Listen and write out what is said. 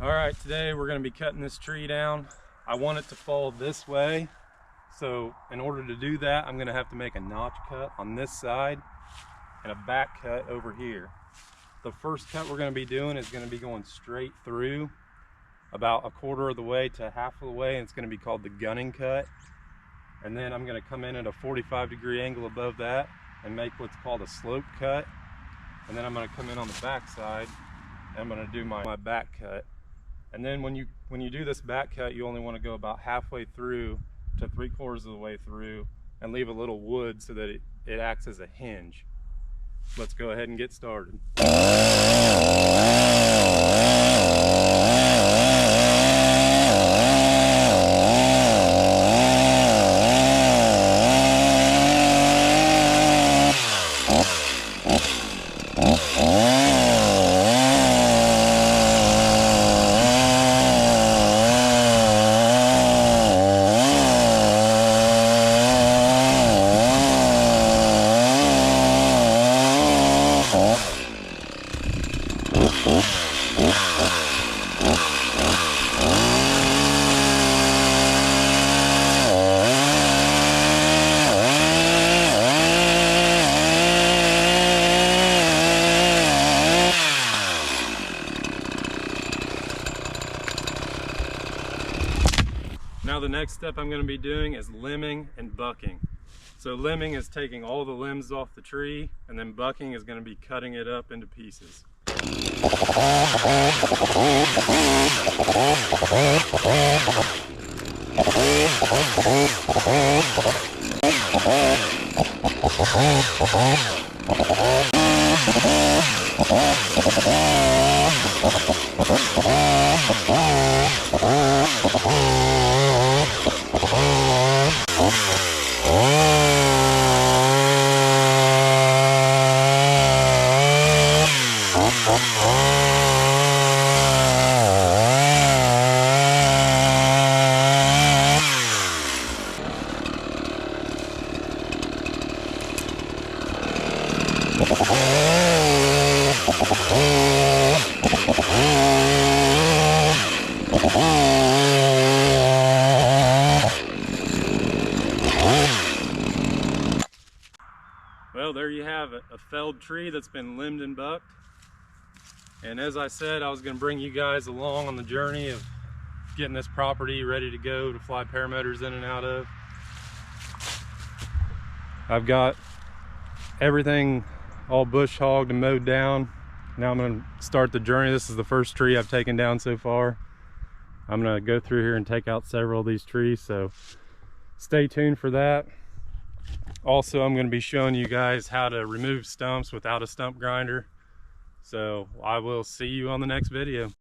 All right, today we're going to be cutting this tree down. I want it to fall this way, so in order to do that, I'm going to have to make a notch cut on this side and a back cut over here. The first cut we're going to be doing is going to be going straight through about a quarter of the way to half of the way, and it's going to be called the gunning cut. And then I'm going to come in at a 45-degree angle above that and make what's called a slope cut. And then I'm going to come in on the back side and I'm going to do my back cut. And then when you do this back cut, you only want to go about halfway through to 3/4 of the way through and leave a little wood so that it acts as a hinge. Let's go ahead and get started. Now the next step I'm going to be doing is limbing and bucking. So limbing is taking all the limbs off the tree, and then bucking is going to be cutting it up into pieces. Well, there you have it, a felled tree that's been limbed and bucked. And as I said, I was going to bring you guys along on the journey of getting this property ready to go to fly paramotors in and out of. I've got everything all bush hogged and mowed down. Now I'm going to start the journey. This is the first tree I've taken down so far. I'm going to go through here and take out several of these trees, so stay tuned for that. Also, I'm going to be showing you guys how to remove stumps without a stump grinder. So I will see you on the next video.